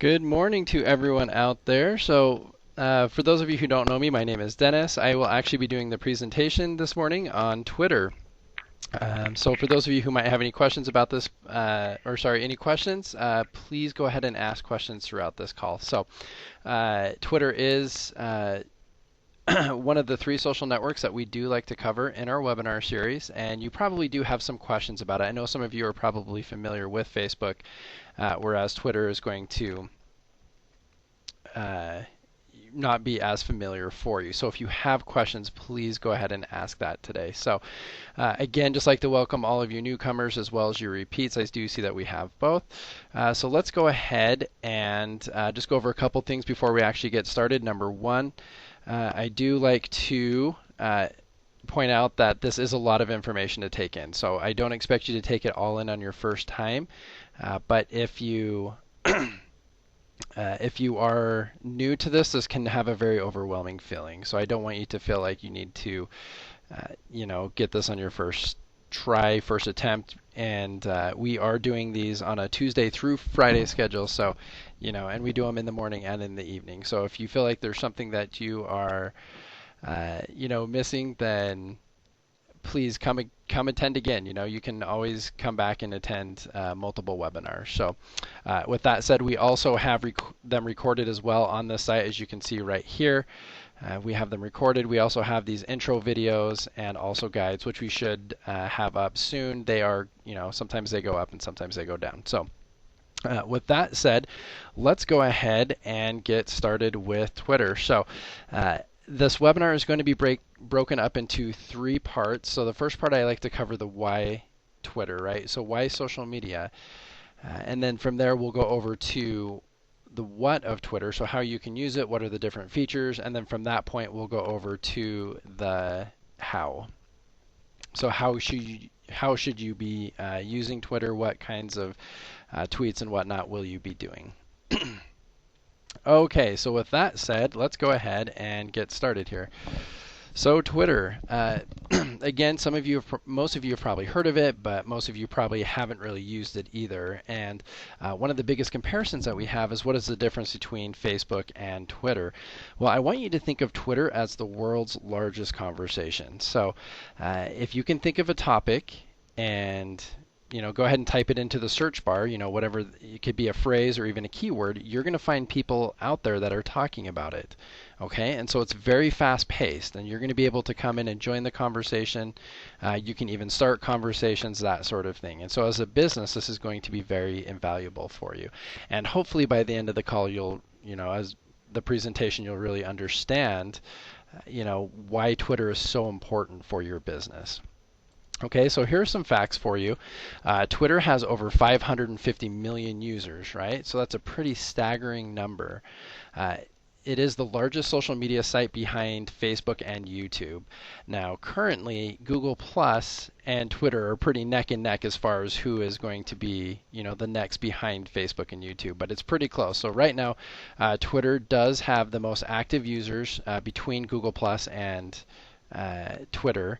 Good morning to everyone out there. For those of you who don't know me, my name is Dennis. I will actually be doing the presentation this morning on Twitter. For those of you who might have any questions about this, any questions, please go ahead and ask questions throughout this call. Twitter is one of the three social networks that we do like to cover in our webinar series, and you probably do have some questions about it. I know some of you are probably familiar with Facebook, whereas Twitter is going to uh, not be as familiar for you. So if you have questions, please go ahead and ask that today. Again, just like to welcome all of you newcomers as well as your repeats. I do see that we have both. So let's go ahead and just go over a couple things before we actually get started. Number one, I do like to point out that this is a lot of information to take in. So I don't expect you to take it all in on your first time. But if you are new to this can have a very overwhelming feeling. So I don't want you to feel like you need to, get this on your first try, first attempt. And we are doing these on a Tuesday through Friday schedule. And we do them in the morning and in the evening. So if you feel like there's something that you are, missing, then please come attend again. You can always come back and attend multiple webinars. With that said, we also have them recorded as well on the site, as you can see right here. We have them recorded. We also have these intro videos and also guides, which we should have up soon. They are, sometimes they go up and sometimes they go down. With that said, let's go ahead and get started with Twitter. This webinar is going to be broken up into three parts. So the first part, I like to cover the why Twitter, right? So why social media? And then from there, we'll go over to the what of Twitter, so how you can use it, what are the different features, and then from that point, we'll go over to the how. So how should you be using Twitter? What kinds of tweets and whatnot will you be doing? Okay, so with that said, let's go ahead and get started here. So Twitter, again, most of you have probably heard of it, but most of you probably haven't really used it either. And one of the biggest comparisons that we have is, what is the difference between Facebook and Twitter? Well, I want you to think of Twitter as the world's largest conversation. So if you can think of a topic and go ahead and type it into the search bar, whatever, it could be a phrase or even a keyword, you're going to find people out there that are talking about it. Okay, and so it's very fast paced, and you're going to be able to come in and join the conversation. You can even start conversations, that sort of thing. And so as a business, this is going to be very invaluable for you. And hopefully by the end of the call, as the presentation, you'll really understand, why Twitter is so important for your business. Okay, so here are some facts for you. Twitter has over 550 million users, right? So that's a pretty staggering number. It is the largest social media site behind Facebook and YouTube. Now, currently, Google Plus and Twitter are pretty neck and neck as far as who is going to be, the next behind Facebook and YouTube, but it's pretty close. So right now, Twitter does have the most active users between Google Plus and Twitter.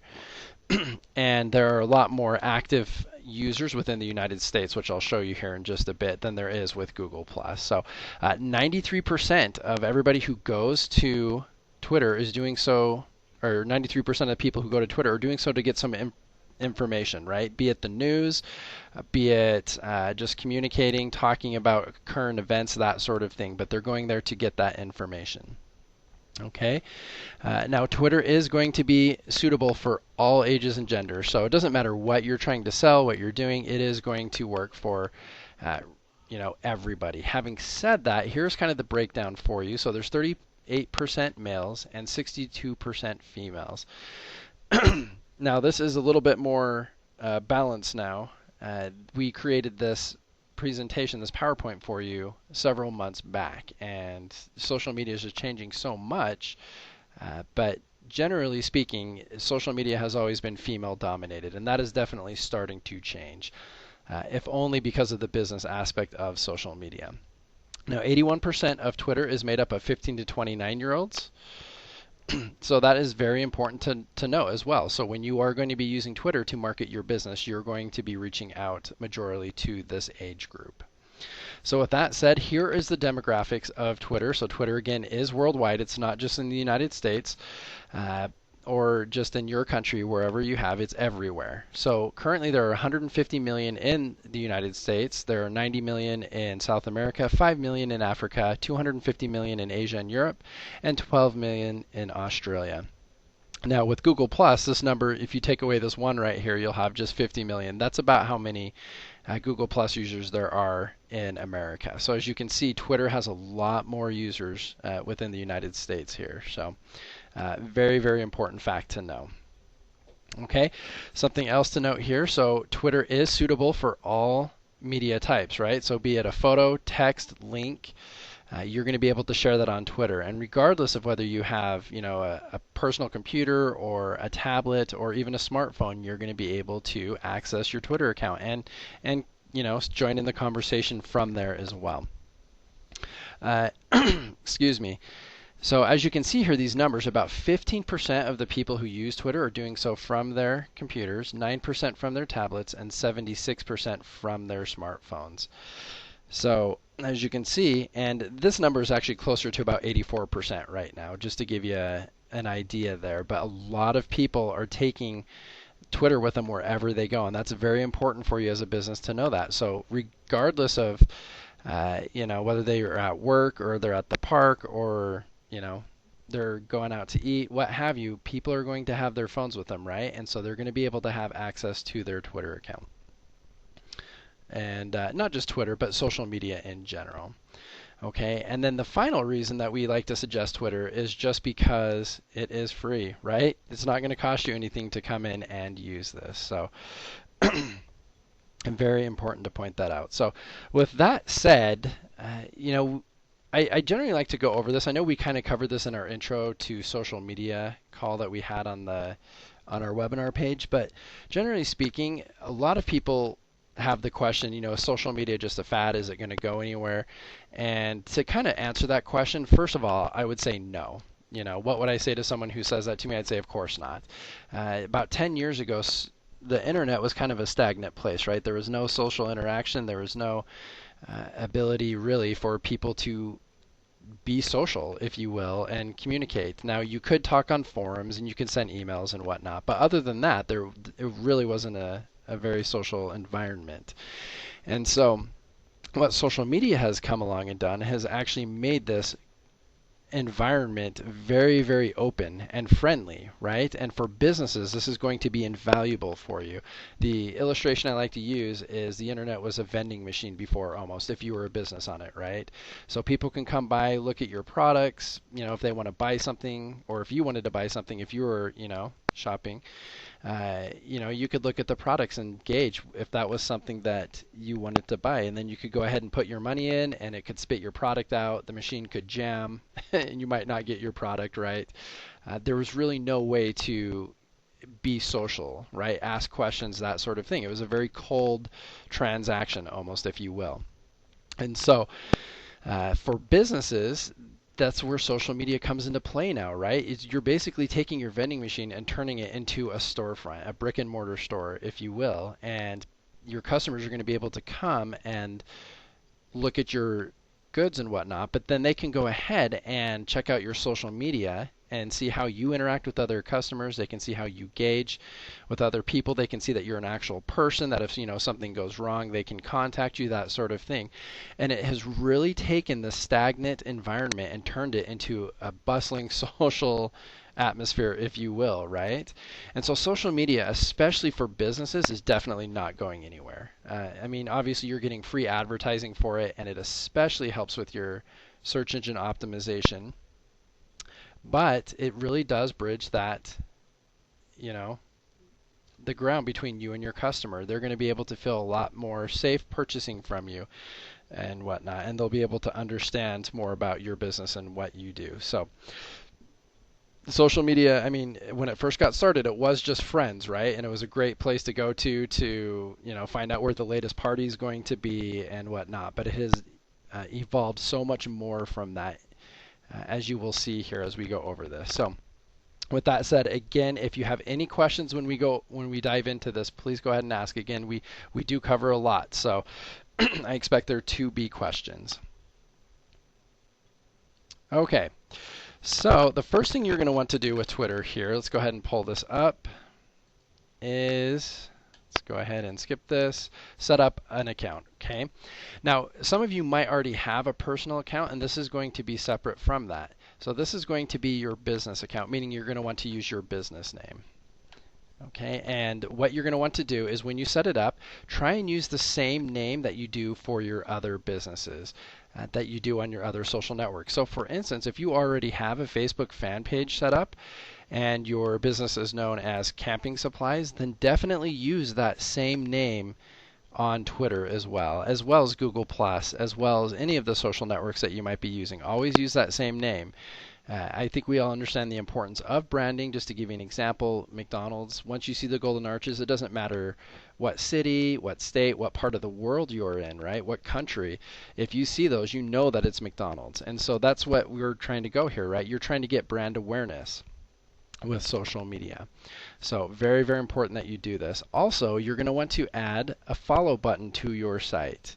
And there are a lot more active users within the United States, which I'll show you here in just a bit, than there is with Google+. So 93% of everybody who goes to Twitter is doing so, or 93% of the people who go to Twitter are doing so to get some information, right? Be it the news, be it just communicating, talking about current events, that sort of thing. But they're going there to get that information. Okay, now Twitter is going to be suitable for all ages and genders. So it doesn't matter what you're trying to sell, what you're doing, it is going to work for everybody. Having said that, here's kind of the breakdown for you. So there's 38% males and 62% females. Now this is a little bit more balanced now. We created this presentation, this PowerPoint for you several months back, and social media is just changing so much, but generally speaking, social media has always been female dominated, and that is definitely starting to change, if only because of the business aspect of social media. Now 81% of Twitter is made up of 15 to 29-year-olds. So that is very important to know as well. So when you are going to be using Twitter to market your business, you're going to be reaching out majorly to this age group. So with that said, here is the demographics of Twitter. So Twitter, again, is worldwide. It's not just in the United States or just in your country, wherever you have. It's everywhere. So currently there are 150 million in the United States. There are 90 million in South America, 5 million in Africa, 250 million in Asia and Europe, and 12 million in Australia. Now with Google Plus, this number, if you take away this one right here, you'll have just 50 million. That's about how many Google Plus users there are in America. So as you can see, Twitter has a lot more users within the United States here. So very, very important fact to know. Okay, something else to note here. So Twitter is suitable for all media types, right? So be it a photo, text, link, you're going to be able to share that on Twitter. And regardless of whether you have, a personal computer or a tablet or even a smartphone, you're going to be able to access your Twitter account and join in the conversation from there as well. Excuse me. So as you can see here, these numbers, about 15% of the people who use Twitter are doing so from their computers, 9% from their tablets, and 76% from their smartphones. So as you can see, and this number is actually closer to about 84% right now, just to give you an idea there. But a lot of people are taking Twitter with them wherever they go, and that's very important for you as a business to know that. So regardless of whether they are at work or they're at the park or they're going out to eat, what have you, people are going to have their phones with them, right? And so they're going to be able to have access to their Twitter account. And not just Twitter, but social media in general. Okay, and then the final reason that we like to suggest Twitter is just because it is free, right? It's not going to cost you anything to come in and use this. So very important to point that out. So with that said, I generally like to go over this. I know we kind of covered this in our intro to social media call that we had on our webinar page, but generally speaking, a lot of people have the question, is social media just a fad? Is it going to go anywhere? And to kind of answer that question, first of all, I would say no. What would I say to someone who says that to me? I'd say, of course not. About 10 years ago, the internet was kind of a stagnant place, right? There was no social interaction. There was no ability really for people to be social, if you will, and communicate. Now, you could talk on forums and you could send emails and whatnot, but other than that, it really wasn't a very social environment. And so what social media has come along and done has actually made this environment very, very open and friendly, right? And for businesses, this is going to be invaluable for you. The illustration I like to use is the internet was a vending machine before, almost, if you were a business on it, right? So people can come by, look at your products, if they want to buy something, or if you wanted to buy something, if you were, shopping, you could look at the products and gauge if that was something that you wanted to buy, and then you could go ahead and put your money in and it could spit your product out. The machine could jam and you might not get your product, right? There was really no way to be social, right? Ask questions, that sort of thing. It was a very cold transaction almost, if you will. And so for businesses, that's where social media comes into play now, right? You're basically taking your vending machine and turning it into a storefront, a brick and mortar store, if you will, and your customers are going to be able to come and look at your goods and whatnot, but then they can go ahead and check out your social media and see how you interact with other customers. They can see how you gauge with other people. They can see that you're an actual person, that if something goes wrong, they can contact you, that sort of thing. And it has really taken the stagnant environment and turned it into a bustling social atmosphere, if you will, right? And so social media, especially for businesses, is definitely not going anywhere. Obviously you're getting free advertising for it, and it especially helps with your search engine optimization. But it really does bridge that, the ground between you and your customer. They're going to be able to feel a lot more safe purchasing from you and whatnot, and they'll be able to understand more about your business and what you do. So social media, when it first got started, it was just friends, right? And it was a great place to go to find out where the latest party is going to be and whatnot. But it has evolved so much more from that, as you will see here as we go over this. So with that said, again, if you have any questions when we dive into this, please go ahead and ask. Again, we do cover a lot. So I expect there to be questions. Okay, so the first thing you're going to want to do with Twitter here, let's go ahead and pull this up, is let's go ahead and skip this, set up an account. Okay, now some of you might already have a personal account, and this is going to be separate from that. So this is going to be your business account, meaning you're going to want to use your business name. Okay, and what you're going to want to do is when you set it up, try and use the same name that you do for your other businesses, that you do on your other social networks. So for instance, if you already have a Facebook fan page set up and your business is known as Camping Supplies, then definitely use that same name on Twitter as well as Google Plus, as well as any of the social networks that you might be using. Always use that same name. I think we all understand the importance of branding. Just to give you an example, McDonald's, once you see the golden arches, it doesn't matter what city, what state, what part of the world you're in, right? What country. If you see those, you know that it's McDonald's. And so that's what we're trying to go here, right? You're trying to get brand awareness with social media. So very, very important that you do this. Also, you're going to want to add a follow button to your site.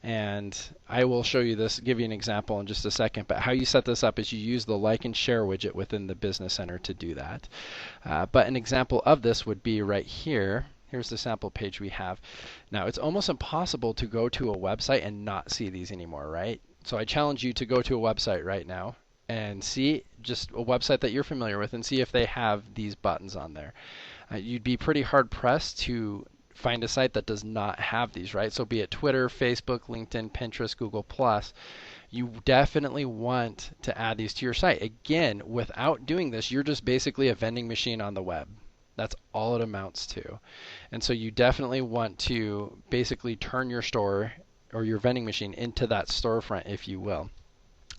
And I will show you this, give you an example in just a second, but how you set this up is you use the like and share widget within the Business Center to do that. But an example of this would be right here. Here's the sample page we have. Now, it's almost impossible to go to a website and not see these anymore, right? So I challenge you to go to a website right now and see just a website that you're familiar with and see if they have these buttons on there. You'd be pretty hard pressed to find a site that does not have these, right? So be it Twitter, Facebook, LinkedIn, Pinterest, Google+, you definitely want to add these to your site. Again, without doing this, you're just basically a vending machine on the web. That's all it amounts to. And so you definitely want to basically turn your store or your vending machine into that storefront, if you will.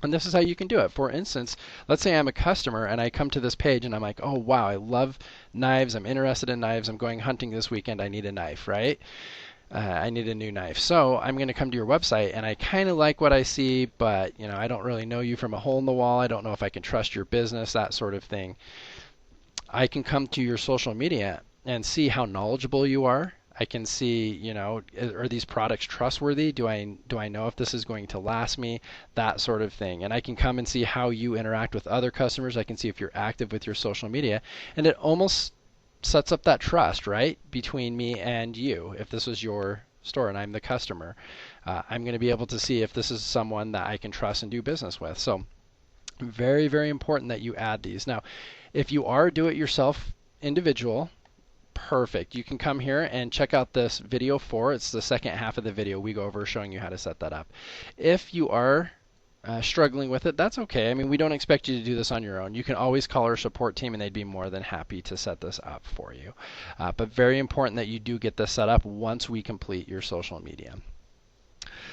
And this is how you can do it. For instance, let's say I'm a customer and I come to this page and I'm like, oh wow, I love knives, I'm interested in knives, I'm going hunting this weekend, I need a knife, right? I need a new knife. So I'm going to come to your website and I kind of like what I see, but I don't really know you from a hole in the wall. I don't know if I can trust your business, that sort of thing. I can come to your social media and see how knowledgeable you are. I can see, are these products trustworthy? Do I know if this is going to last me? That sort of thing. And I can come and see how you interact with other customers. I can see if you're active with your social media. And it almost sets up that trust, right, between me and you. If this is your store and I'm the customer, I'm going to be able to see if this is someone that I can trust and do business with. So very, very important that you add these. Now, if you are do-it-yourself individual, perfect. You can come here and check out this video 4. It's the second half of the video we go over showing you how to set that up. If you are struggling with it, that's okay. I mean, we don't expect you to do this on your own. You can always call our support team and they'd be more than happy to set this up for you. But very important that you do get this set up once we complete your social media.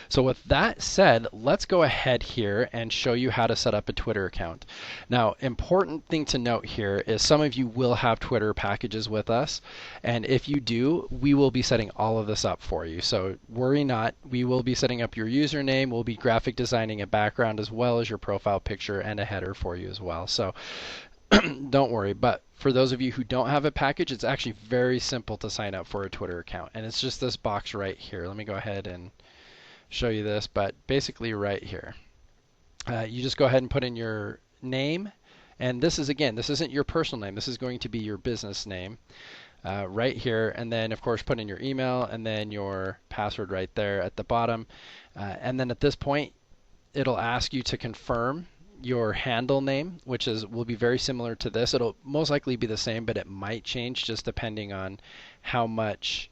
So with that said, let's go ahead here and show you how to set up a Twitter account. Now, important thing to note here is some of you will have Twitter packages with us, and if you do, we will be setting all of this up for you. So worry not, we will be setting up your username, we'll be graphic designing a background as well as your profile picture and a header for you as well. So don't worry, but for those of you who don't have a package, it's actually very simple to sign up for a Twitter account, and it's just this box right here. Let me go ahead and show you this, but basically right here. You just go ahead and put in your name, and this isn't your personal name, this is going to be your business name right here, and then of course put in your email and then your password right there at the bottom, and then at this point it'll ask you to confirm your handle name, which will be very similar to this. It'll most likely be the same, but it might change just depending on how much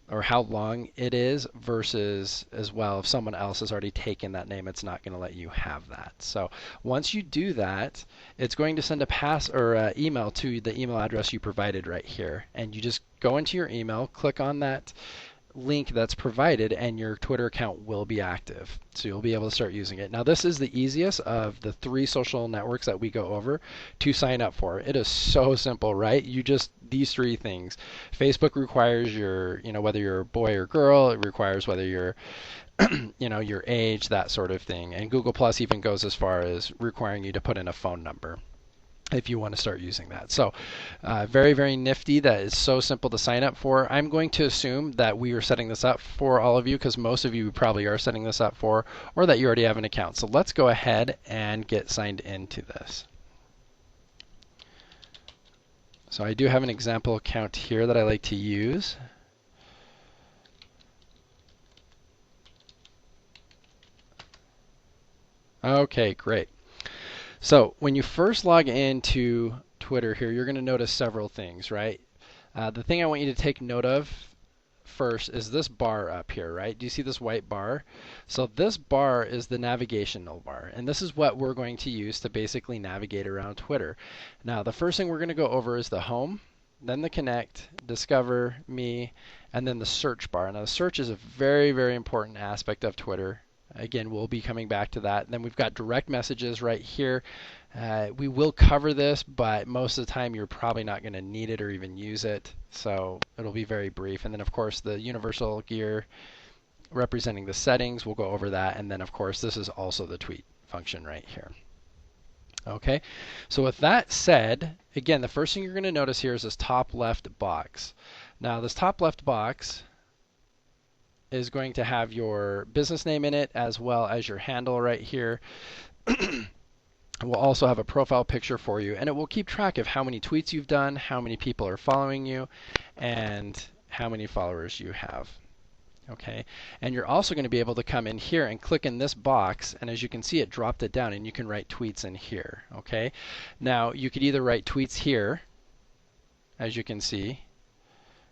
or how long it is, versus as well if someone else has already taken that name, it's not going to let you have that. So once you do that, it's going to send a email to the email address you provided right here, and you just go into your email, click on that link that's provided, and your Twitter account will be active. So you'll be able to start using it. Now this is the easiest of the 3 social networks that we go over to sign up for. It is so simple, right? These 3 things. Facebook requires your, whether you're a boy or girl. It requires whether you're your age, that sort of thing. And Google Plus even goes as far as requiring you to put in a phone number. if you want to start using that. So very, very nifty. That is so simple to sign up for. I'm going to assume that we are setting this up for all of you, because most of you probably are setting this up for, or that you already have an account. So let's go ahead and get signed into this. So I do have an example account here that I like to use. Okay, great. So when you first log into Twitter here, you're going to notice several things, right? The thing I want you to take note of first is this bar up here, right? Do you see this white bar? So this bar is the navigational bar, and this is what we're going to use to basically navigate around Twitter. Now, the first thing we're going to go over is the home, then the connect, discover, me, and then the search bar. Now, the search is a very, very important aspect of Twitter. Again, we'll be coming back to that. And then we've got direct messages right here. We will cover this, but most of the time you're probably not going to need it or even use it. So it'll be very brief. And then, of course, the universal gear representing the settings. We'll go over that. And then, of course, this is also the tweet function right here. Okay, so with that said, again, the first thing you're going to notice here is this top left box. Now, this top left box is going to have your business name in it as well as your handle right here. We'll also have a profile picture for you, and it will keep track of how many tweets you've done, how many people are following you, and how many followers you have. Okay, and you're also going to be able to come in here and click in this box, and as you can see, it dropped it down, and you can write tweets in here. Okay, now you could either write tweets here, as you can see.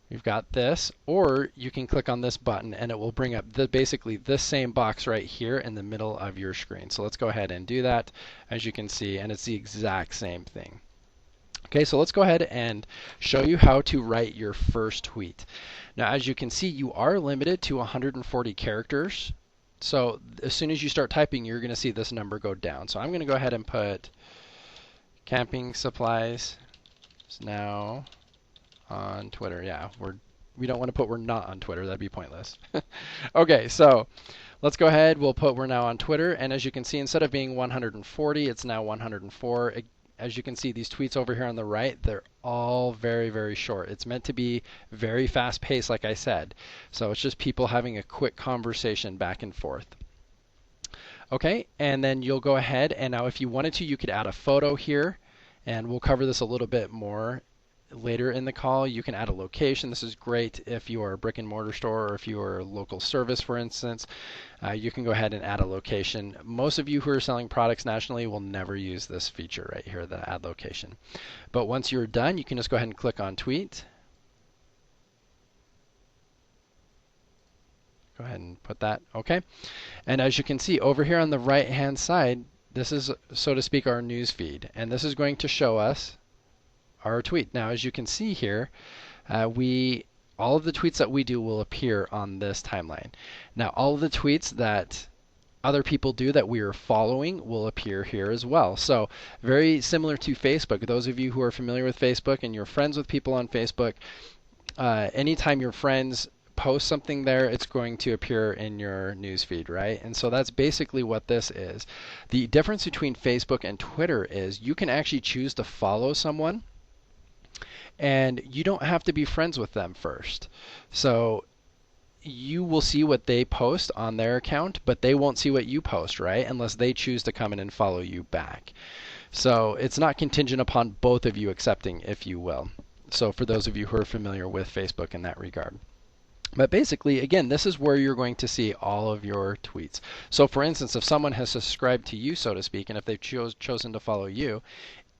We've got this, or you can click on this button and it will bring up basically this same box right here in the middle of your screen. So let's go ahead and do that, as you can see, and it's the exact same thing. Okay, so let's go ahead and show you how to write your first tweet. Now, as you can see, you are limited to 140 characters. So as soon as you start typing, you're going to see this number go down. So I'm going to go ahead and put camping supplies is now on Twitter. Yeah, we don't want to put we're not on Twitter. That'd be pointless. Okay, so let's go ahead. We'll put we're now on Twitter. And as you can see, instead of being 140, it's now 104. As you can see, these tweets over here on the right, they're all very, very short. It's meant to be very fast paced, like I said. So it's just people having a quick conversation back and forth. Okay, and then you'll go ahead, and now if you wanted to, you could add a photo here, and we'll cover this a little bit more later in the call. You can add a location. This is great if you are a brick and mortar store, or if you are a local service, for instance. You can go ahead and add a location. Most of you who are selling products nationally will never use this feature right here, the add location. But once you're done, you can just go ahead and click on tweet. Go ahead and put that, okay? And as you can see over here on the right hand side, this is, so to speak, our news feed, and this is going to show us our tweet. Now, as you can see here, all of the tweets that we do will appear on this timeline. Now, all of the tweets that other people do that we are following will appear here as well. So very similar to Facebook. Those of you who are familiar with Facebook and you're friends with people on Facebook, anytime your friends post something there, it's going to appear in your newsfeed, right? And so that's basically what this is. The difference between Facebook and Twitter is you can actually choose to follow someone, and you don't have to be friends with them first. So you will see what they post on their account, but they won't see what you post, right? Unless they choose to come in and follow you back. So it's not contingent upon both of you accepting, if you will. So for those of you who are familiar with Facebook in that regard. But basically, again, this is where you're going to see all of your tweets. So for instance, if someone has subscribed to you, so to speak, and if they've chosen to follow you,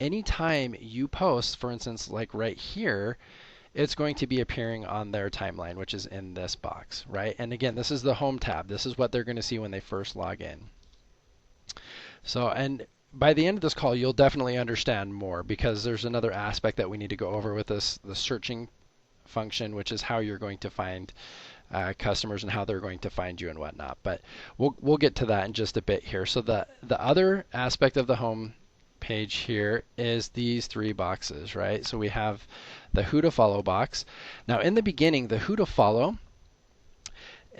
anytime you post, for instance, like right here, it's going to be appearing on their timeline, which is in this box, right? And again, this is the home tab. This is what they're going to see when they first log in. So, and by the end of this call, you'll definitely understand more, because there's another aspect that we need to go over with this, the searching function, which is how you're going to find customers and how they're going to find you and whatnot. But we'll get to that in just a bit here. So the other aspect of the home page here is these three boxes, right? So we have the who to follow box. Now in the beginning, the who to follow,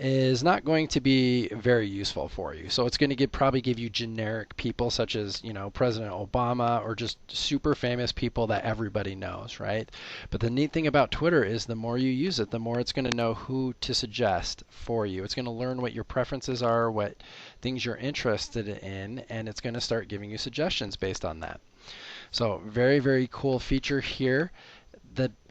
is not going to be very useful for you. So it's going to probably give you generic people such as, President Obama, or just super famous people that everybody knows, right? But the neat thing about Twitter is the more you use it, the more it's going to know who to suggest for you. It's going to learn what your preferences are, what things you're interested in, and it's going to start giving you suggestions based on that. So very, very cool feature here.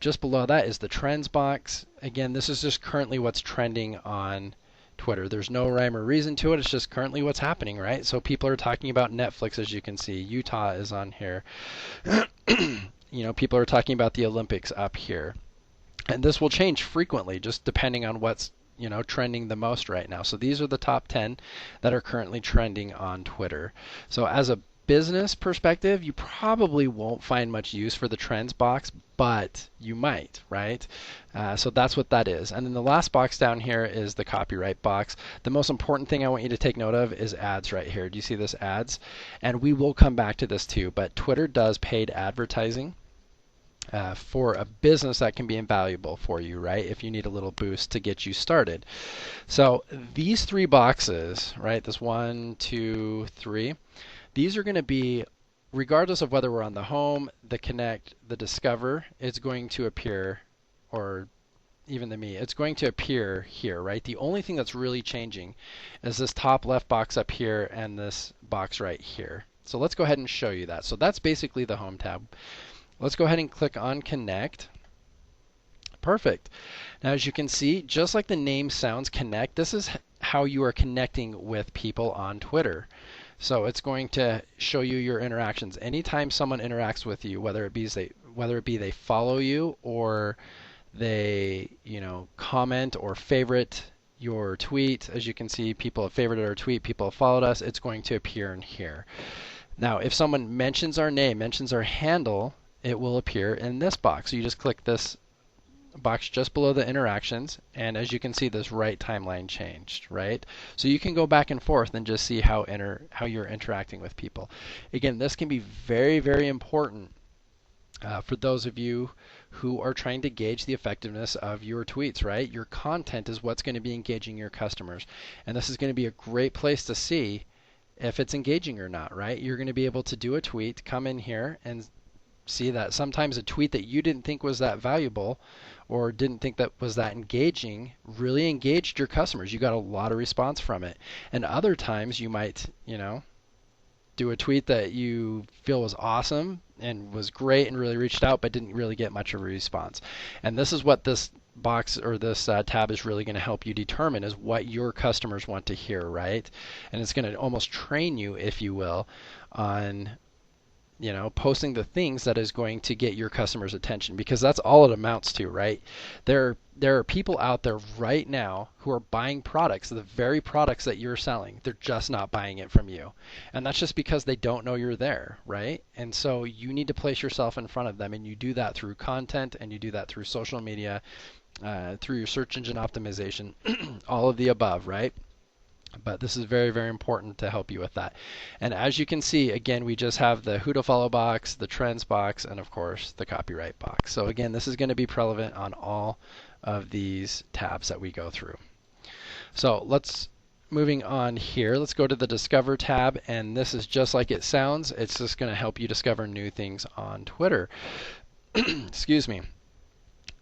Just below that is the trends box. Again, this is just currently what's trending on Twitter. There's no rhyme or reason to it. It's just currently what's happening, right? So people are talking about Netflix, as you can see. Utah is on here. People are talking about the Olympics up here. And this will change frequently, just depending on what's trending the most right now. So these are the top 10 that are currently trending on Twitter. So as a business perspective, you probably won't find much use for the trends box, but you might, right? So that's what that is. And then the last box down here is the copyright box. The most important thing I want you to take note of is ads right here. Do you see this ads? And we will come back to this too, but Twitter does paid advertising. For a business that can be invaluable for you, right? If you need a little boost to get you started. So these three boxes, right? This 1, 2, 3. These are going to be, regardless of whether we're on the home, the connect, the discover, it's going to appear, or even the me, it's going to appear here, right? The only thing that's really changing is this top left box up here and this box right here. So let's go ahead and show you that. So that's basically the home tab. Let's go ahead and click on connect. Perfect. Now, as you can see, just like the name sounds, connect, this is how you are connecting with people on Twitter. So it's going to show you your interactions. Anytime someone interacts with you, whether it be they follow you, or they comment or favorite your tweet. As you can see, people have favorited our tweet, people have followed us. It's going to appear in here. Now, if someone mentions our name, mentions our handle, it will appear in this box. So you just click this box just below the interactions, and as you can see, this right timeline changed, right? So you can go back and forth and just see how you're interacting with people. Again, this can be very, very important for those of you who are trying to gauge the effectiveness of your tweets, right? Your content is what's going to be engaging your customers, and this is going to be a great place to see if it's engaging or not, right? You're going to be able to do a tweet, come in here, and see that sometimes a tweet that you didn't think was that valuable or didn't think that was that engaging really engaged your customers. You got a lot of response from it. And other times you might, do a tweet that you feel was awesome and was great and really reached out, but didn't really get much of a response. And this is what this box or this tab is really going to help you determine, is what your customers want to hear, right? And it's going to almost train you, if you will, on posting the things that is going to get your customers' attention, because that's all it amounts to, right? There are people out there right now who are buying products, the very products that you're selling. They're just not buying it from you. And that's just because they don't know you're there, right? And so you need to place yourself in front of them, and you do that through content, and you do that through social media, through your search engine optimization, all of the above, right? But this is very, very important to help you with that. And as you can see, again, we just have the who to follow box, the trends box, and of course the copyright box. So again, this is going to be relevant on all of these tabs that we go through. So moving on here, let's go to the Discover tab, and this is just like it sounds. It's just going to help you discover new things on Twitter. Excuse me.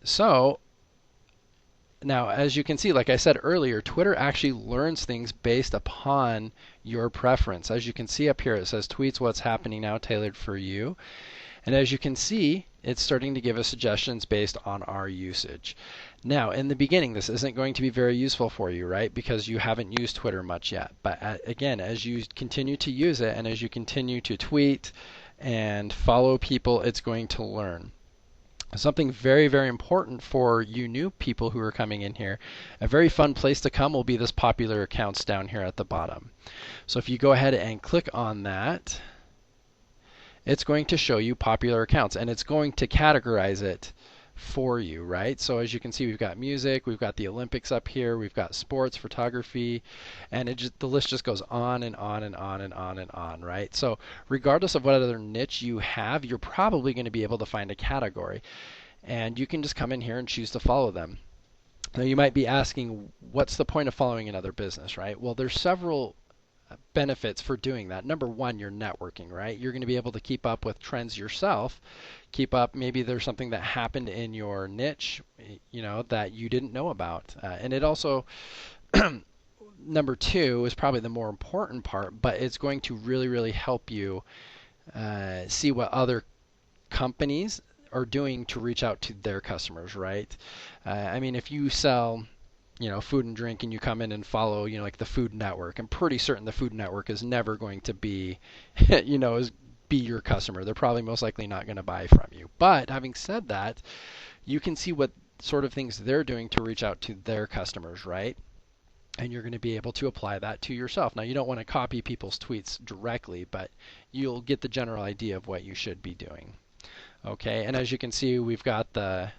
So now, as you can see, like I said earlier, Twitter actually learns things based upon your preference. As you can see up here, it says tweets what's happening now tailored for you. And as you can see, it's starting to give us suggestions based on our usage. Now, in the beginning, this isn't going to be very useful for you, right? Because you haven't used Twitter much yet. But again, as you continue to use it and as you continue to tweet and follow people, it's going to learn. Something very, very important for you new people who are coming in here, a very fun place to come will be this popular accounts down here at the bottom. So if you go ahead and click on that, it's going to show you popular accounts, and it's going to categorize it for you, right? So as you can see, we've got music, we've got the Olympics up here, we've got sports, photography, and the list just goes on and on and on and on and on, right? So regardless of what other niche you have, you're probably going to be able to find a category, and you can just come in here and choose to follow them. Now you might be asking, what's the point of following another business, right? Well, there's several benefits for doing that. Number one, you're networking, right? You're going to be able to keep up with trends yourself, keep up, maybe there's something that happened in your niche, that you didn't know about. And it also, number two is probably the more important part, but it's going to really, really help you see what other companies are doing to reach out to their customers, right? I mean, if you sell food and drink and you come in and follow, like the Food Network, I'm pretty certain the Food Network is never going to be, be your customer. They're probably most likely not going to buy from you. But having said that, you can see what sort of things they're doing to reach out to their customers, right? And you're going to be able to apply that to yourself. Now, you don't want to copy people's tweets directly, but you'll get the general idea of what you should be doing. Okay, and as you can see, we've got the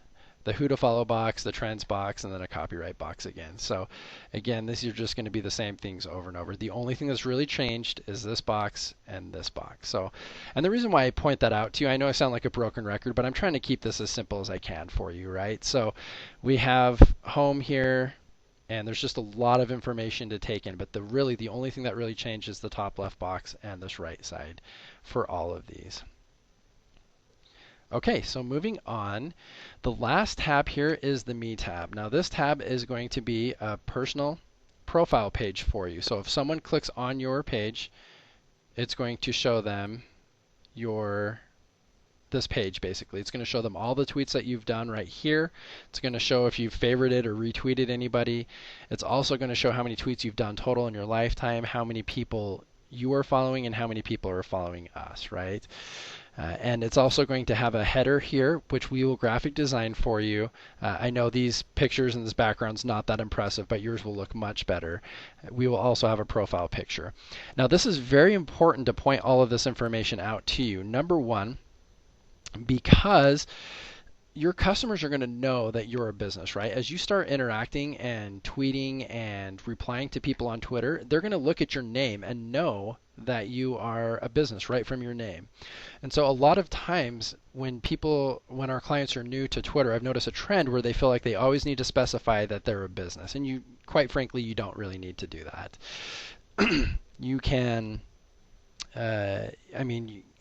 who to follow box, the trends box, and then a copyright box again. So again, these are just going to be the same things over and over. The only thing that's really changed is this box and this box. So, and the reason why I point that out to you, I know I sound like a broken record, but I'm trying to keep this as simple as I can for you, right? So we have home here, and there's just a lot of information to take in, but the only thing that really changed is the top left box and this right side for all of these. Okay, so moving on, the last tab here is the Me tab. Now this tab is going to be a personal profile page for you. So if someone clicks on your page, it's going to show them this page basically. It's going to show them all the tweets that you've done right here. It's going to show if you've favorited or retweeted anybody. It's also going to show how many tweets you've done total in your lifetime, how many people you are following, and how many people are following us, right? And it's also going to have a header here, which we will graphic design for you. I know these pictures and this background's not that impressive, but yours will look much better. We will also have a profile picture. Now, this is very important to point all of this information out to you. Number one, because your customers are going to know that you're a business, right? As you start interacting and tweeting and replying to people on Twitter, they're going to look at your name and know that you are a business right from your name. And so a lot of times when our clients are new to Twitter, I've noticed a trend where they feel like they always need to specify that they're a business. And quite frankly, you don't really need to do that. You can,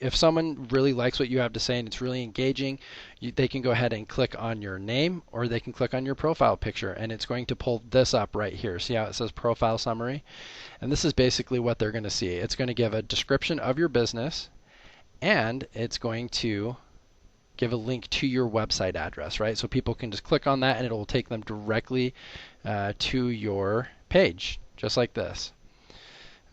if someone really likes what you have to say and it's really engaging, they can go ahead and click on your name, or they can click on your profile picture, and it's going to pull this up right here. See how it says profile summary? And this is basically what they're going to see. It's going to give a description of your business, and it's going to give a link to your website address, right? So people can just click on that and it will take them directly to your page, just like this.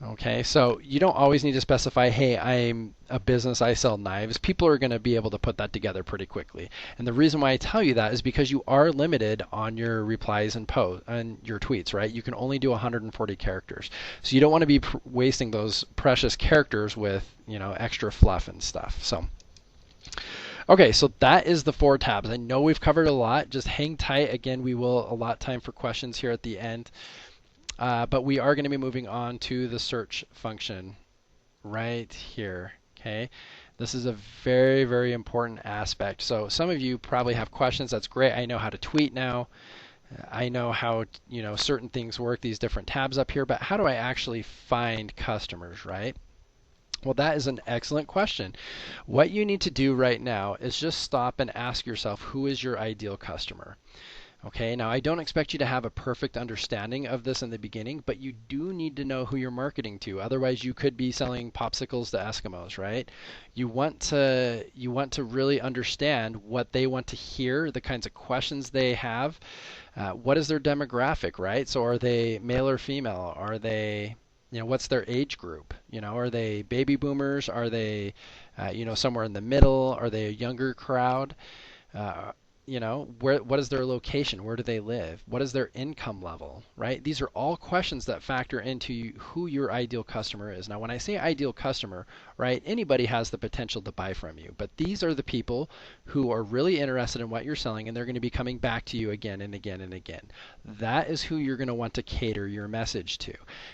Okay, so you don't always need to specify, hey, I'm a business, I sell knives. People are going to be able to put that together pretty quickly. And the reason why I tell you that is because you are limited on your replies and posts and your tweets, right? You can only do 140 characters. So you don't want to be wasting those precious characters with, extra fluff and stuff. So okay, so that is the 4 tabs. I know we've covered a lot. Just hang tight. Again, we will allot time for questions here at the end. But we are going to be moving on to the search function right here. Okay, this is a very, very important aspect. So some of you probably have questions. That's great. I know how to tweet now. I know how certain things work, these different tabs up here. But how do I actually find customers, right? Well, that is an excellent question. What you need to do right now is just stop and ask yourself, who is your ideal customer? Okay, now I don't expect you to have a perfect understanding of this in the beginning, but you do need to know who you're marketing to. Otherwise, you could be selling popsicles to Eskimos, right? You want to really understand what they want to hear, the kinds of questions they have. What is their demographic, right? So are they male or female? Are they, what's their age group? Are they baby boomers? Are they, somewhere in the middle? Are they a younger crowd? What is their location? Where do they live? What is their income level, right? These are all questions that factor into who your ideal customer is. Now, when I say ideal customer, right, anybody has the potential to buy from you, but these are the people who are really interested in what you're selling, and they're going to be coming back to you again and again and again. That is who you're going to want to cater your message to.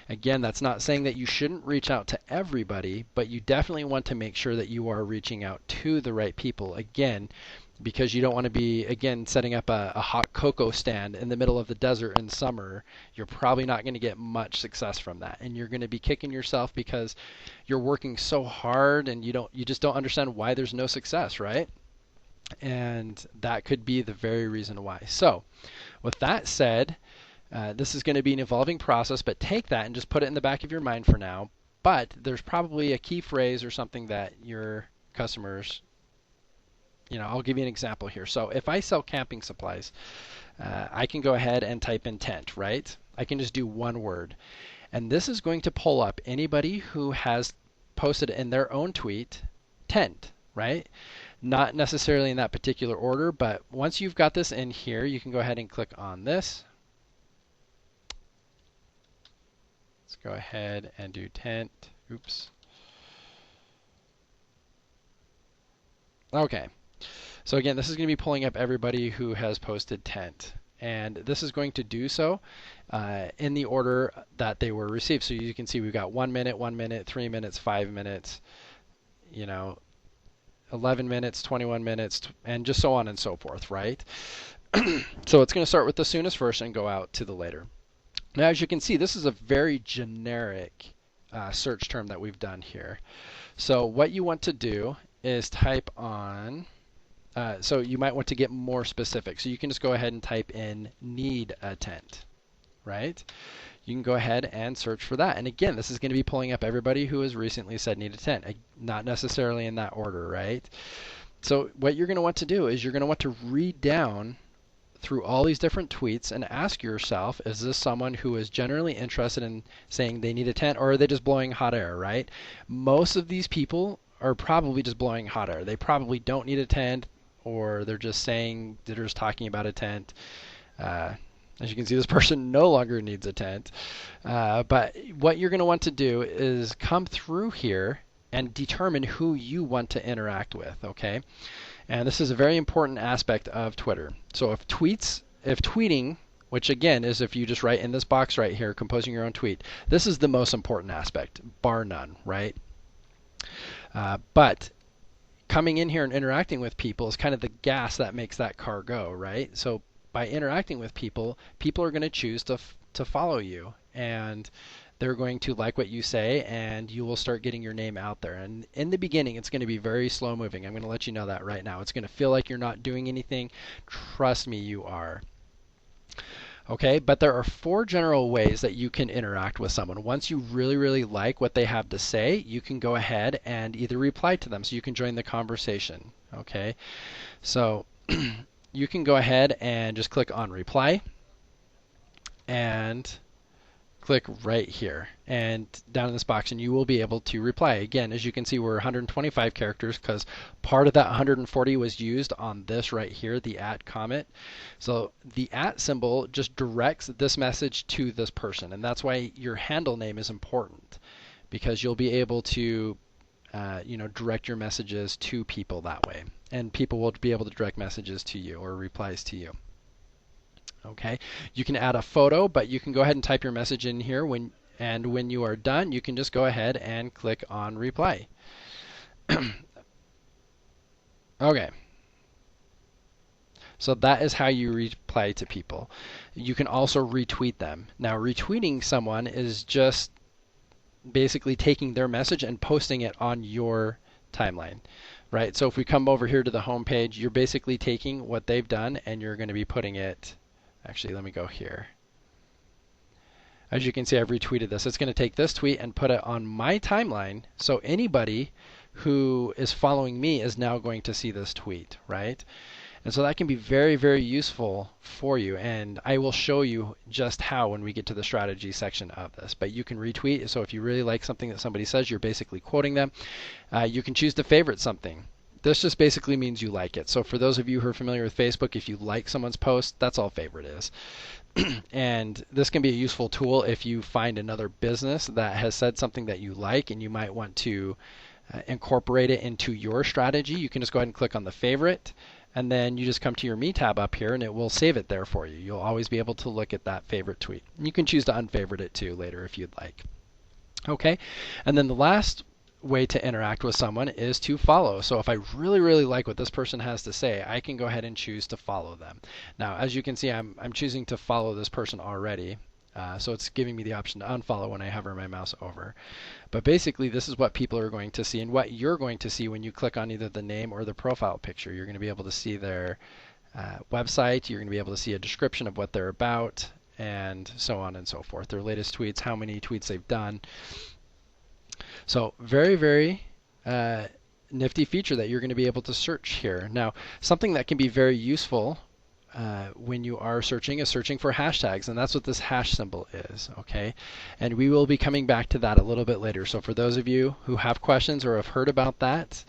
Again, that's not saying that you shouldn't reach out to everybody, but you definitely want to make sure that you are reaching out to the right people. Again, because you don't want to be, again, setting up a hot cocoa stand in the middle of the desert in summer. You're probably not going to get much success from that, and you're going to be kicking yourself because you're working so hard and you just don't understand why there's no success, right? And that could be the very reason why. So with that said, this is going to be an evolving process, but take that and just put it in the back of your mind for now. But there's probably a key phrase or something that your customers, I'll give you an example here. So if I sell camping supplies, I can go ahead and type in tent, right? I can just do one word. And this is going to pull up anybody who has posted in their own tweet, tent, right? Not necessarily in that particular order, but once you've got this in here, you can go ahead and click on this. Let's go ahead and do tent. Oops. Okay. So again, this is going to be pulling up everybody who has posted tent. And this is going to do so in the order that they were received. So you can see we've got 1 minute, 1 minute, 3 minutes, 5 minutes, 11 minutes, 21 minutes, and just so on and so forth, right? So it's going to start with the soonest first and go out to the later. Now, as you can see, this is a very generic search term that we've done here. So what you want to do is type on, so you might want to get more specific. So you can just go ahead and type in need a tent, right? You can go ahead and search for that. And again, this is going to be pulling up everybody who has recently said need a tent, not necessarily in that order, right? So what you're going to want to do is you're going to want to read down through all these different tweets and ask yourself, is this someone who is generally interested in saying they need a tent, or are they just blowing hot air, right? Most of these people are probably just blowing hot air. They probably don't need a tent, or they're just saying, they're just talking about a tent. As you can see, this person no longer needs a tent. But what you're going to want to do is come through here and determine who you want to interact with, okay? And this is a very important aspect of Twitter. So if tweeting, which again is if you just write in this box right here, composing your own tweet, this is the most important aspect, bar none, right? But coming in here and interacting with people is kind of the gas that makes that car go, right? So by interacting with people, people are going to choose to follow you, and they're going to like what you say, and you will start getting your name out there. And in the beginning, it's going to be very slow moving. I'm going to let you know that right now. It's going to feel like you're not doing anything. Trust me, you are. Okay, but there are 4 general ways that you can interact with someone. Once you really, really like what they have to say, you can go ahead and either reply to them so you can join the conversation. Okay, so you can go ahead and just click on reply and click right here and down in this box, and you will be able to reply. Again, as you can see, we're 125 characters because part of that 140 was used on this right here, the @ comment. So the @ symbol just directs this message to this person, and that's why your handle name is important, because you'll be able to direct your messages to people that way, and people will be able to direct messages to you or replies to you. Okay, you can add a photo, but you can go ahead and type your message in here when you are done, you can just go ahead and click on reply. Okay. So that is how you reply to people. You can also retweet them. Now, retweeting someone is just basically taking their message and posting it on your timeline, right? So if we come over here to the home page, you're basically taking what they've done and you're going to be putting it. Actually, let me go here. As you can see, I've retweeted this. It's going to take this tweet and put it on my timeline, so anybody who is following me is now going to see this tweet, right? And so that can be very, very useful for you, and I will show you just how when we get to the strategy section of this. But you can retweet, so if you really like something that somebody says, you're basically quoting them. You can choose to favorite something. This just basically means you like it. So for those of you who are familiar with Facebook, if you like someone's post, that's all favorite is. And this can be a useful tool if you find another business that has said something that you like and you might want to incorporate it into your strategy. You can just go ahead and click on the favorite, and then you just come to your Me tab up here and it will save it there for you. You'll always be able to look at that favorite tweet. You can choose to unfavorite it too later if you'd like. Okay, and then the last way to interact with someone is to follow. So if I really like what this person has to say, I can go ahead and choose to follow them. Now, as you can see, I'm choosing to follow this person already. So it's giving me the option to unfollow when I hover my mouse over. But basically, this is what people are going to see and what you're going to see when you click on either the name or the profile picture. You're going to be able to see their website. You're going to be able to see a description of what they're about, and so on and so forth. Their latest tweets, how many tweets they've done. So very nifty feature that you're going to be able to search here. Now, something that can be very useful when you are searching is searching for hashtags, and that's what this hash symbol is, okay? And we will be coming back to that a little bit later. So for those of you who have questions or have heard about that,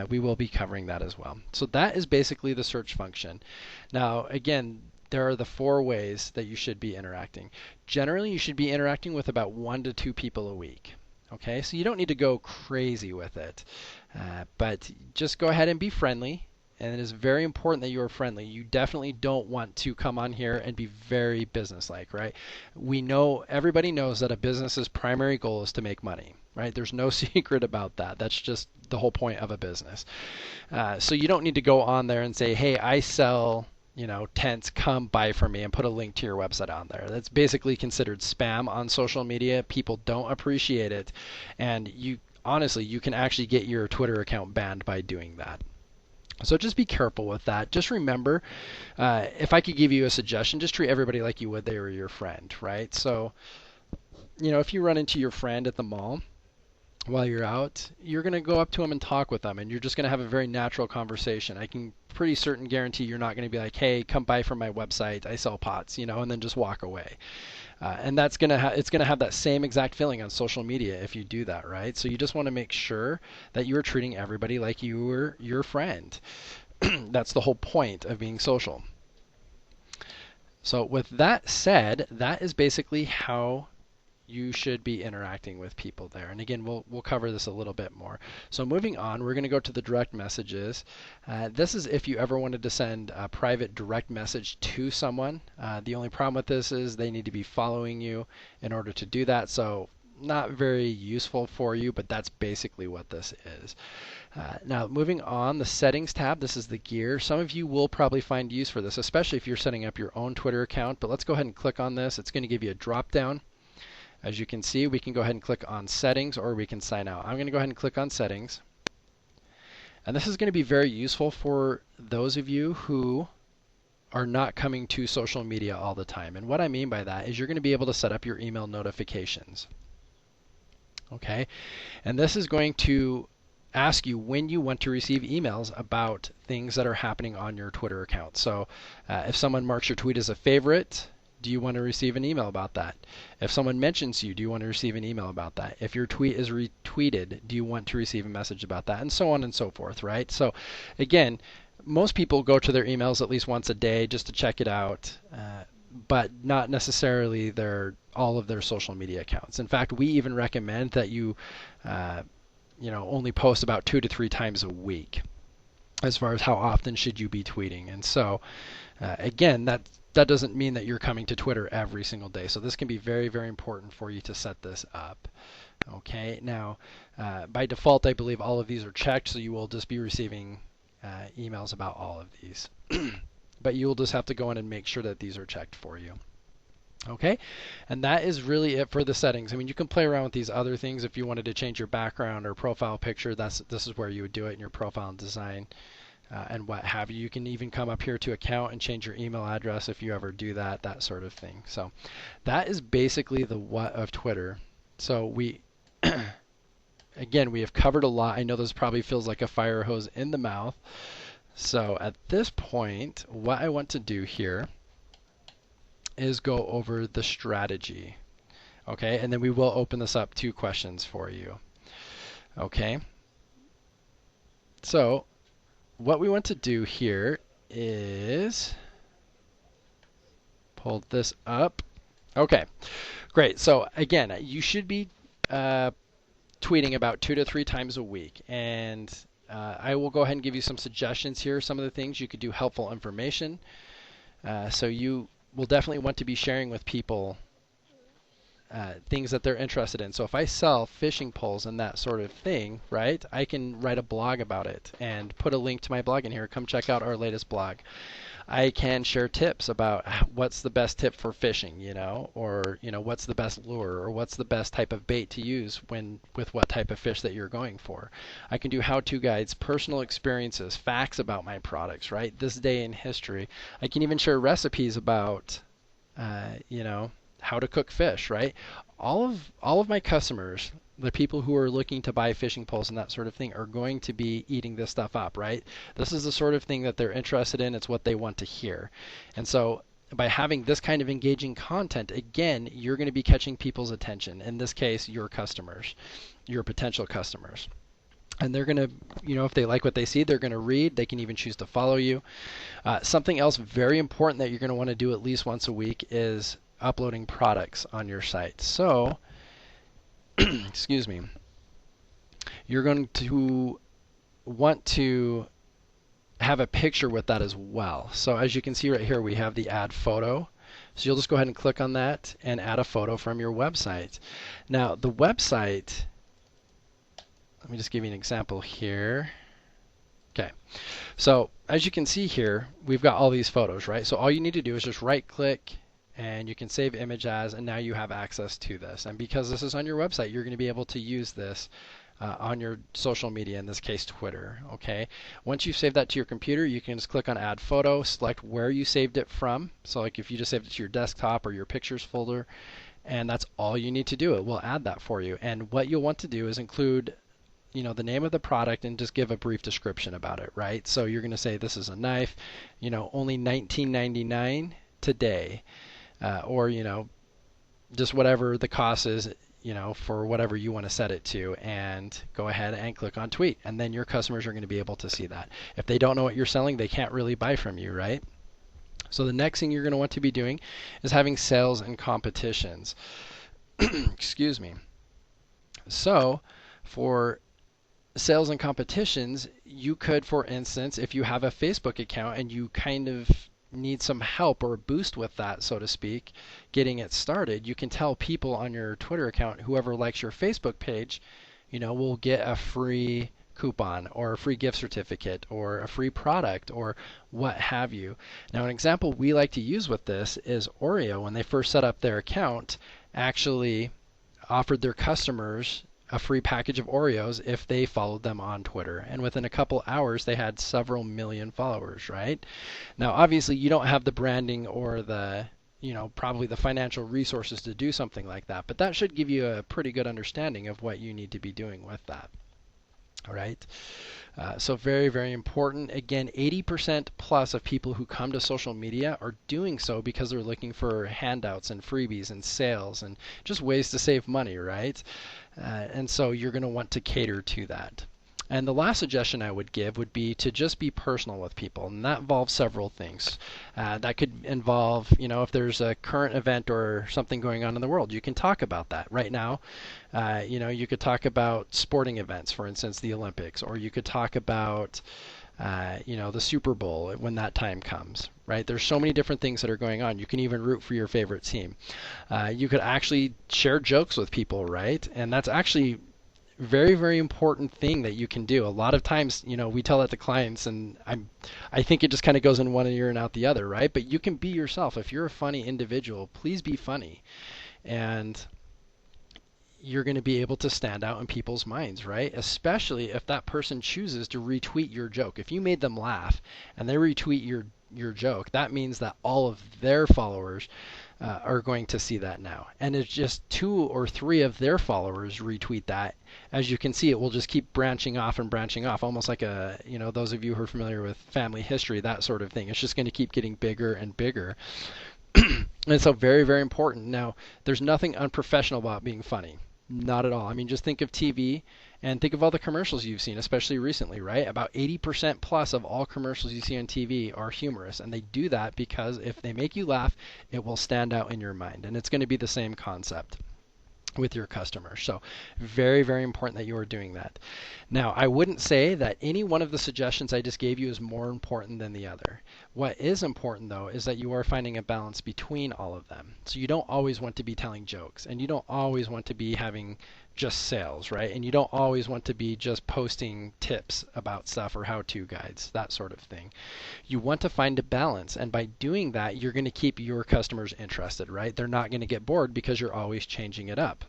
we will be covering that as well. So that is basically the search function. Now, again, there are the 4 ways that you should be interacting. Generally, you should be interacting with about 1 to 2 people a week. Okay, so you don't need to go crazy with it, but just go ahead and be friendly. And it is very important that you are friendly. You definitely don't want to come on here and be very businesslike, right? We know, everybody knows that a business's primary goal is to make money, right? There's no secret about that. That's just the whole point of a business. So you don't need to go on there and say, hey, I sell, tents, come buy from me, and put a link to your website on there. That's basically considered spam on social media. People don't appreciate it. And honestly, you can actually get your Twitter account banned by doing that. So just be careful with that. Just remember, if I could give you a suggestion, just treat everybody like you would they were your friend, right? So, if you run into your friend at the mall while you're out, you're going to go up to them and talk with them, and you're just going to have a very natural conversation. I can pretty certain guarantee you're not going to be like, hey, come buy from my website, I sell pots, and then just walk away. And that's it's going to have that same exact feeling on social media if you do that, right? So you just want to make sure that you are treating everybody like you were your friend. That's the whole point of being social. So with that said, that is basically how you should be interacting with people there. And again, we'll cover this a little bit more. So moving on, we're going to go to the direct messages. This is if you ever wanted to send a private direct message to someone. The only problem with this is they need to be following you in order to do that. So not very useful for you, but that's basically what this is. Now moving on, the settings tab, this is the gear. Some of you will probably find use for this, especially if you're setting up your own Twitter account. But let's go ahead and click on this. It's going to give you a drop down. As you can see, we can go ahead and click on settings, or we can sign out. I'm going to go ahead and click on settings. And this is going to be very useful for those of you who are not coming to social media all the time. And what I mean by that is you're going to be able to set up your email notifications. Okay? And this is going to ask you when you want to receive emails about things that are happening on your Twitter account. So if someone marks your tweet as a favorite, do you want to receive an email about that? If someone mentions you, do you want to receive an email about that? If your tweet is retweeted, do you want to receive a message about that? And so on and so forth, right? So again, most people go to their emails at least once a day just to check it out, but not necessarily all of their social media accounts. In fact, we even recommend that you only post about 2 to 3 times a week as far as how often should you be tweeting. And so again, that doesn't mean that you're coming to Twitter every single day. So this can be very important for you to set this up. Okay, now by default, I believe all of these are checked, so you will just be receiving emails about all of these. But you will just have to go in and make sure that these are checked for you. Okay, and that is really it for the settings. I mean, you can play around with these other things if you wanted to change your background or profile picture. This is where you would do it in your profile and design. And what have you. You can even come up here to account and change your email address if you ever do that sort of thing. So that is basically the what of Twitter. So we, again, we have covered a lot. I know this probably feels like a fire hose in the mouth. So at this point, what I want to do here is go over the strategy. Okay, and then we will open this up to questions for you. Okay, so what we want to do here is pull this up. Okay, great. So again, you should be tweeting about 2 to 3 times a week. And I will go ahead and give you some suggestions here. Some of the things you could do: helpful information. So you will definitely want to be sharing with people things that they're interested in. So if I sell fishing poles and that sort of thing, right, I can write a blog about it and put a link to my blog in here. Come check out our latest blog. I can share tips about what's the best tip for fishing, or what's the best lure, or what's the best type of bait to use with what type of fish that you're going for. I can do how-to guides, personal experiences, facts about my products, right? This day in history. I can even share recipes about, how to cook fish, right? All of my customers, the people who are looking to buy fishing poles and that sort of thing, are going to be eating this stuff up, right? This is the sort of thing that they're interested in. It's what they want to hear. And so by having this kind of engaging content, again, you're going to be catching people's attention. In this case, your customers, your potential customers. And they're going to, if they like what they see, they're going to read. They can even choose to follow you. Something else very important that you're going to want to do at least once a week is uploading products on your site. So, excuse me, you're going to want to have a picture with that as well. So as you can see right here, we have the add photo. So you'll just go ahead and click on that and add a photo from your website. Now the website, let me just give you an example here. Okay, so as you can see here, we've got all these photos, right? So all you need to do is just right click and you can save image as, and now you have access to this. And because this is on your website, you're going to be able to use this on your social media, in this case Twitter. Okay. Once you've saved that to your computer, you can just click on add photo, select where you saved it from. So like if you just saved it to your desktop or your pictures folder, and that's all you need to do. It will add that for you. And what you'll want to do is include the name of the product and just give a brief description about it, right? So you're going to say this is a knife, only $19.99 today. Or just whatever the cost is, for whatever you want to set it to, and go ahead and click on tweet, and then your customers are going to be able to see that. If they don't know what you're selling, they can't really buy from you, right? So the next thing you're going to want to be doing is having sales and competitions. Excuse me. So for sales and competitions, you could, for instance, if you have a Facebook account and you kind of need some help or a boost with that, so to speak, getting it started, you can tell people on your Twitter account, whoever likes your Facebook page, will get a free coupon or a free gift certificate or a free product or what have you. Now, an example we like to use with this is Oreo. When they first set up their account, actually offered their customers a free package of Oreos if they followed them on Twitter. And within a couple hours, they had several million followers, right? Now, obviously, you don't have the branding or the, probably the financial resources to do something like that, but that should give you a pretty good understanding of what you need to be doing with that. All right. So very, very important. Again, 80% plus of people who come to social media are doing so because they're looking for handouts and freebies and sales and just ways to save money, right? And so you're going to want to cater to that. And the last suggestion I would give would be to just be personal with people, and that involves several things. That could involve, if there's a current event or something going on in the world, you can talk about that. Right now, you could talk about sporting events, for instance, the Olympics, or you could talk about, the Super Bowl when that time comes, right? There's so many different things that are going on. You can even root for your favorite team. You could actually share jokes with people, right? And that's actually very, very important thing that you can do. A lot of times, we tell that to clients, and I think it just kind of goes in one ear and out the other, right? But you can be yourself. If you're a funny individual, please be funny. And you're going to be able to stand out in people's minds, right? Especially if that person chooses to retweet your joke. If you made them laugh and they retweet your joke, that means that all of their followers are going to see that now. And if just 2 or 3 of their followers retweet that, as you can see, it will just keep branching off and branching off, almost like those of you who are familiar with family history, that sort of thing. It's just going to keep getting bigger and bigger. And so very, very important. Now, there's nothing unprofessional about being funny. Not at all. I mean, just think of TV and think of all the commercials you've seen, especially recently, right? About 80% plus of all commercials you see on TV are humorous, and they do that because if they make you laugh, it will stand out in your mind, and it's going to be the same concept. with your customers. So very, very important that you are doing that. Now, I wouldn't say that any one of the suggestions I just gave you is more important than the other. What is important though is that you are finding a balance between all of them. So you don't always want to be telling jokes, and you don't always want to be having just sales, right? And you don't always want to be just posting tips about stuff or how-to guides, that sort of thing. You want to find a balance, and by doing that, you're going to keep your customers interested, right? They're not going to get bored because you're always changing it up.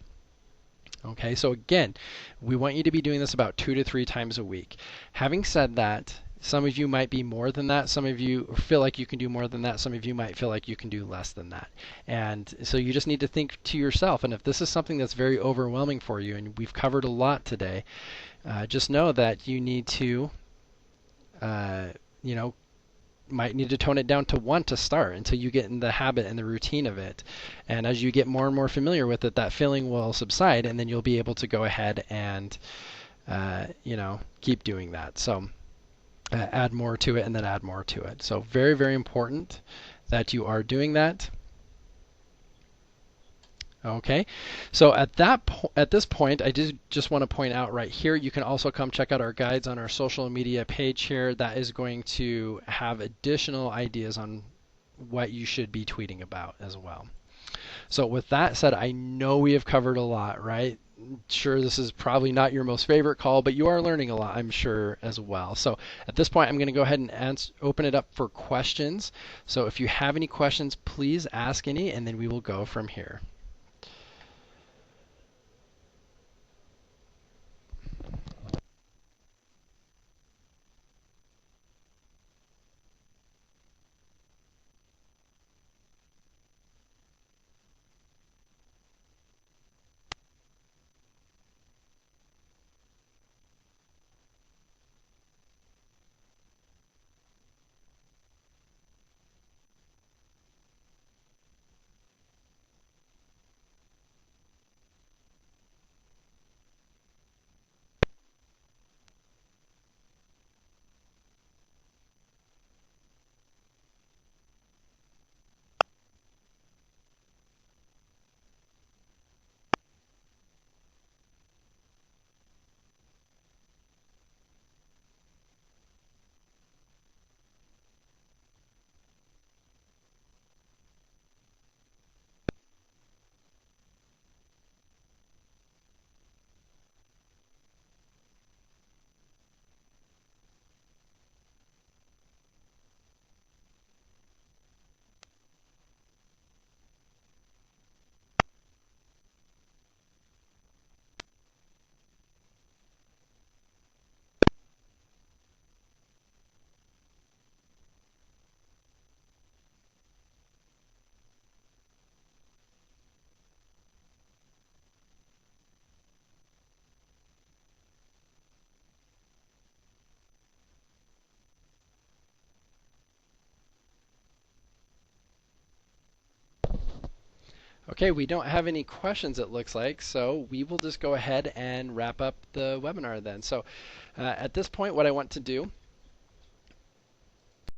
Okay, so again, we want you to be doing this about 2 to 3 times a week. Having said that, some of you might be more than that. Some of you feel like you can do more than that. Some of you might feel like you can do less than that. And so you just need to think to yourself. And if this is something that's very overwhelming for you, and we've covered a lot today, just know that you need to, you know, might need to tone it down to 1 to start until you get in the habit and the routine of it. And as you get more and more familiar with it, that feeling will subside, and then you'll be able to go ahead and keep doing that. So add more to it and then add more to it. So very, very important that you are doing that. Okay, so at this point, I just want to point out right here, you can also come check out our guides on our social media page here. That is going to have additional ideas on what you should be tweeting about as well. So with that said, I know we have covered a lot, right? Sure, this is probably not your most favorite call, but you are learning a lot, I'm sure, as well. So at this point, I'm going to go ahead and open it up for questions. So if you have any questions, please ask any, and then we will go from here. Okay, we don't have any questions, it looks like, so we will just go ahead and wrap up the webinar then. So at this point, what I want to do